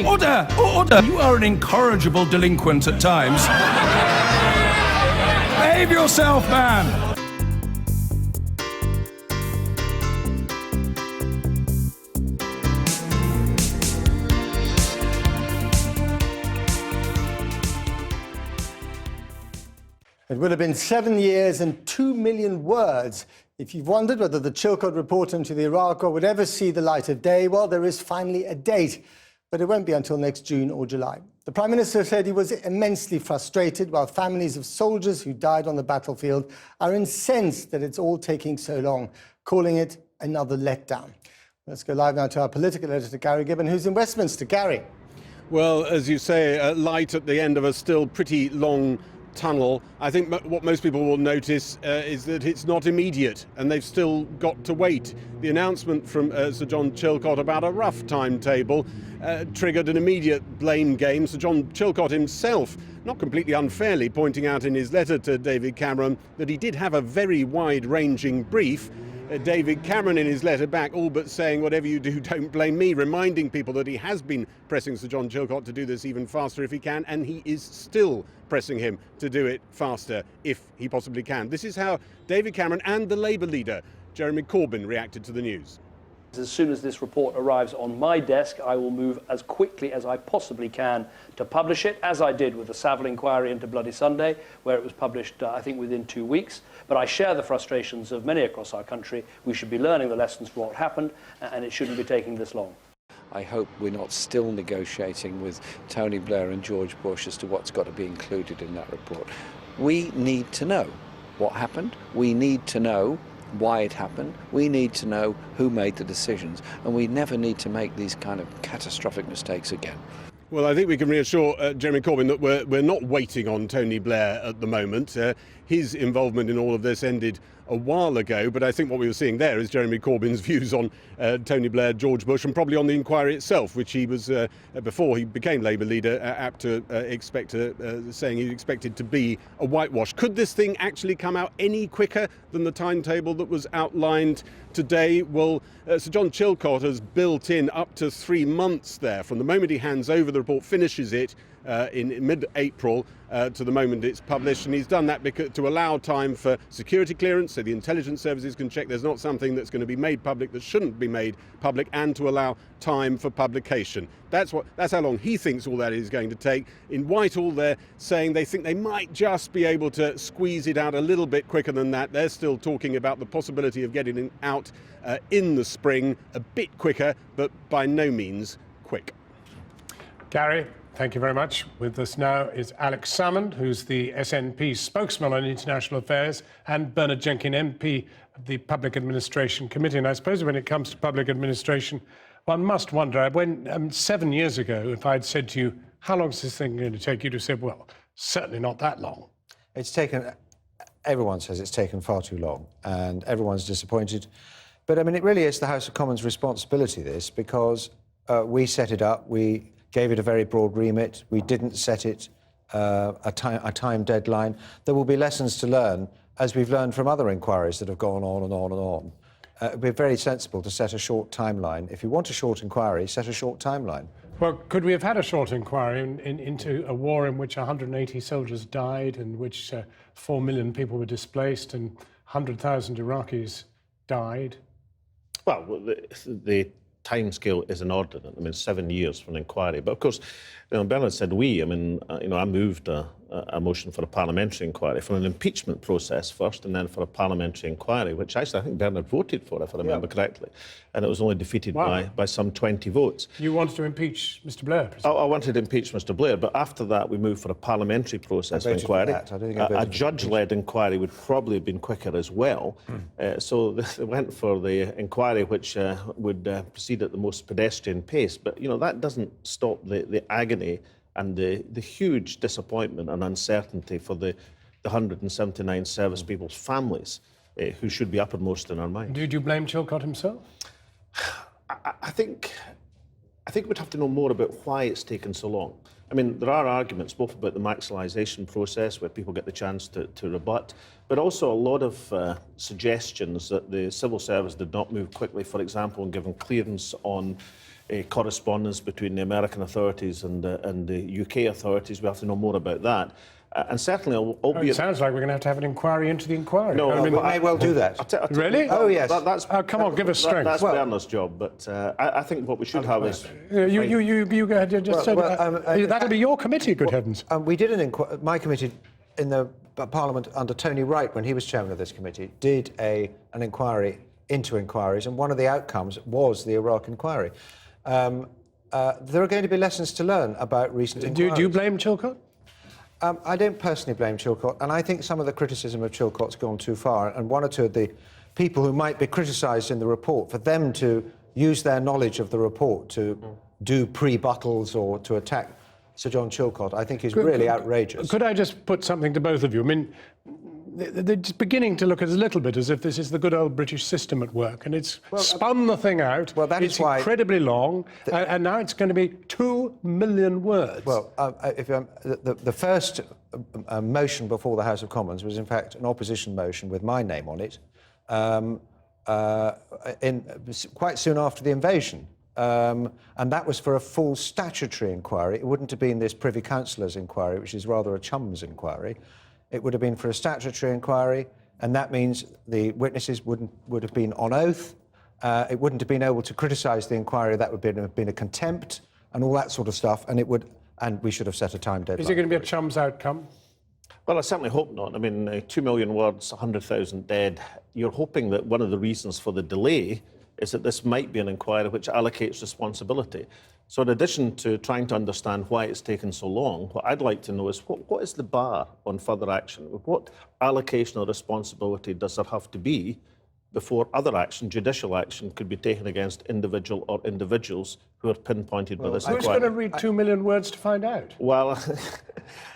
Order! Order! You are an incorrigible delinquent at times. Behave yourself, man! It would have been 7 years and 2 million words. If you've wondered whether the Chilcot report into the Iraq War would ever see the light of day, well, there is finally a date, but it won't be until next June or July. The Prime Minister said he was immensely frustrated, while families of soldiers who died on the battlefield are incensed that it's all taking so long, calling it another letdown. Let's go live now to our political editor, Gary Gibbon, who's in Westminster. Gary. Well, as you say, light at the end of a still pretty long tunnel. I think what most people will notice is that it's not immediate and they've still got to wait. The announcement from Sir John Chilcot about a rough timetable triggered an immediate blame game. Sir John Chilcot himself, not completely unfairly, pointing out in his letter to David Cameron that he did have a very wide-ranging brief. David Cameron in his letter back all but saying, whatever you do, don't blame me, reminding people that he has been pressing Sir John Chilcot to do this even faster if he can, and he is still pressing him to do it faster if he possibly can. This is how David Cameron and the Labour leader, Jeremy Corbyn, reacted to the news. As soon as this report arrives on my desk, I will move as quickly as I possibly can to publish it, as I did with the Savile inquiry into Bloody Sunday, where it was published, I think, within 2 weeks. But I share the frustrations of many across our country. We should be learning the lessons from what happened, and it shouldn't be taking this long. I hope we're not still negotiating with Tony Blair and George Bush as to what's got to be included in that report. We need to know what happened. We need to know why it happened. We need to know who made the decisions, and we never need to make these kind of catastrophic mistakes again. Well, I think we can reassure Jeremy Corbyn that we're not waiting on Tony Blair at the moment. His involvement in all of this ended a while ago, but I think what we were seeing there is Jeremy Corbyn's views on Tony Blair, George Bush, and probably on the inquiry itself, which he was, before he became Labour leader, apt to saying he expected to be a whitewash. Could this thing actually come out any quicker than the timetable that was outlined today? Well, Sir John Chilcot has built in up to 3 months there, from the moment he hands over the report, finishes it in mid-April to the moment it's published, and he's done that to allow time for security clearance, so the intelligence services can check there's not something that's going to be made public that shouldn't be made public, and to allow time for publication. That's how long he thinks all that is going to take. In Whitehall, they're saying they think they might just be able to squeeze it out a little bit quicker than that. They're still talking about the possibility of getting it out in the spring, a bit quicker, but by no means quick. Gary, thank you very much. With us now is Alex Salmond, who's the SNP spokesman on international affairs, and Bernard Jenkin, MP of the Public Administration Committee. And I suppose when it comes to public administration, one must wonder, when 7 years ago, if I'd said to you, how long is this thing going to take, you'd have said, well, certainly not that long. It's taken, everyone says it's taken far too long, and everyone's disappointed. But I mean, it really is the House of Commons' responsibility, this, because we set it up, we gave it a very broad remit. We didn't set it a time deadline. There will be lessons to learn, as we've learned from other inquiries that have gone on and on and on. It would be very sensible to set a short timeline. If you want a short inquiry, set a short timeline. Well, could we have had a short inquiry into a war in which 180 soldiers died, in which 4 million people were displaced and 100,000 Iraqis died? Well, the timescale is inordinate. I mean, 7 years for an inquiry. But of course, Bernard said we. I mean, I moved a motion for a parliamentary inquiry, for an impeachment process first, and then for a parliamentary inquiry, which actually I think Bernard voted for, if I remember correctly. And it was only defeated by some 20 votes. You wanted to impeach Mr. Blair? I wanted to impeach Mr. Blair, but after that we moved for a parliamentary process of inquiry. A judge-led inquiry would probably have been quicker as well. So they went for the inquiry which would proceed at the most pedestrian pace. But, that doesn't stop the agony and the huge disappointment and uncertainty for the 179 service people's families who should be uppermost in our mind. Did you blame Chilcot himself? I think we'd have to know more about why it's taken so long. I mean, there are arguments both about the maximisation process, where people get the chance to rebut, but also a lot of suggestions that the civil service did not move quickly, for example, in giving clearance on correspondence between the American authorities and the UK authorities. We have to know more about that. And certainly, albeit... It sounds like we're going to have an inquiry into the inquiry. No, we may well do that. Really? Oh, yes. Come on, give us strength. That's Bernard's job, but I think what we should have is... You go ahead. That'll be your committee, good heavens. We did an inquiry. My committee in the Parliament under Tony Wright, when he was chairman of this committee, did an inquiry into inquiries, and one of the outcomes was the Iraq inquiry. There are going to be lessons to learn about recent inquiries. Do you blame Chilcot? I don't personally blame Chilcot, and I think some of the criticism of Chilcot's gone too far, and one or two of the people who might be criticised in the report, for them to use their knowledge of the report to do pre-buttles or to attack Sir John Chilcot, I think is really outrageous. Could I just put something to both of you? I mean, they're just beginning to look at it a little bit as if this is the good old British system at work, and it's spun the thing out. Well, that it's is why incredibly long, and now it's going to be 2 million words. Well, the first motion before the House of Commons was, in fact, an opposition motion with my name on it, quite soon after the invasion. And that was for a full statutory inquiry. It wouldn't have been this Privy Councillor's inquiry, which is rather a chum's inquiry. It would have been for a statutory inquiry, and that means the witnesses would have been on oath. It wouldn't have been able to criticise the inquiry. That would have been a contempt and all that sort of stuff. And we should have set a time deadline. Is it going to be a chum's outcome? Well, I certainly hope not. I mean, 2 million words, 100,000 dead. You're hoping that one of the reasons for the delay is that this might be an inquiry which allocates responsibility. So in addition to trying to understand why it's taken so long, what I'd like to know is what is the bar on further action? What allocation of responsibility does there have to be before other action, judicial action, could be taken against individual or individuals who are pinpointed by this inquiry? Who's going to read 2 million words to find out? Well,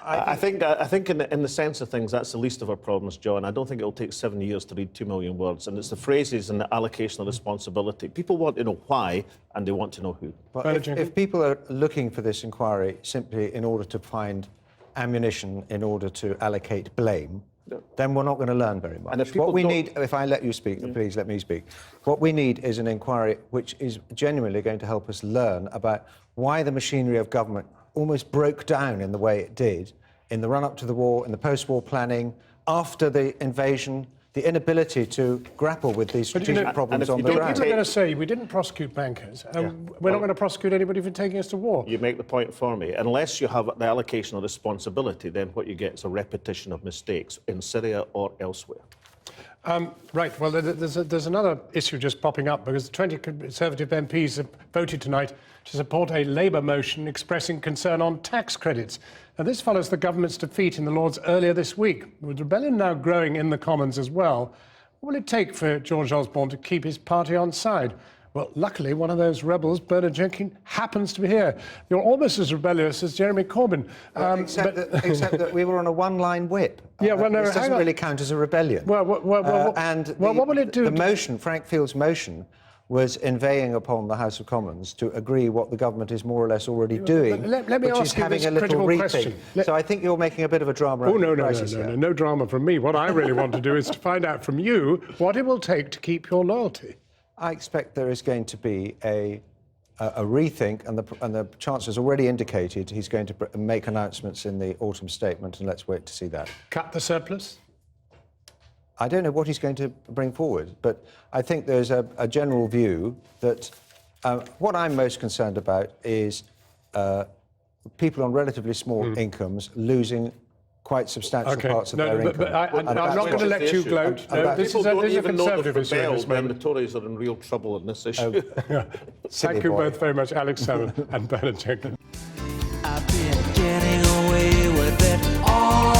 I think in the sense of things, that's the least of our problems, John. I don't think it'll take 7 years to read 2 million words, and it's the phrases and the allocation of responsibility. People want to know why, and they want to know who. But if people are looking for this inquiry simply in order to find ammunition in order to allocate blame, then we're not going to learn very much. And what we need, if I let you speak, please let me speak. What we need is an inquiry which is genuinely going to help us learn about why the machinery of government almost broke down in the way it did in the run-up to the war, in the post-war planning, after the invasion, the inability to grapple with these strategic problems on the ground. People are going to say, we didn't prosecute bankers, and we're not going to prosecute anybody for taking us to war. You make the point for me. Unless you have the allocation of responsibility, then what you get is a repetition of mistakes in Syria or elsewhere. Right, well, there's another issue just popping up, because the 20 Conservative MPs have voted tonight to support a Labour motion expressing concern on tax credits. Now, this follows the government's defeat in the Lords earlier this week. With rebellion now growing in the Commons as well, what will it take for George Osborne to keep his party on side? Well, luckily, one of those rebels, Bernard Jenkin, happens to be here. You're almost as rebellious as Jeremy Corbyn. Except that we were on a one-line whip. Yeah, well, no, this doesn't really count as a rebellion. Well, what will it do? The motion, Frank Field's motion, was inveighing upon the House of Commons to agree what the government is more or less already doing, let me which ask is you having this a little critical rethink. question. So I think you're making a bit of a drama. Oh, no drama from me. What I really want to do is to find out from you what it will take to keep your loyalty. I expect there is going to be a rethink, and the Chancellor's already indicated he's going to make announcements in the autumn statement, and let's wait to see that. Cut the surplus? I don't know what he's going to bring forward, but I think there's a general view that what I'm most concerned about is people on relatively small incomes losing quite substantial parts of their income. I'm not going to let you gloat. This is a Conservative issue at this moment. The Tories are in real trouble in this issue. Thank you both very much, Alex Salmond and Bernard Jenkin. I've been getting away with it all.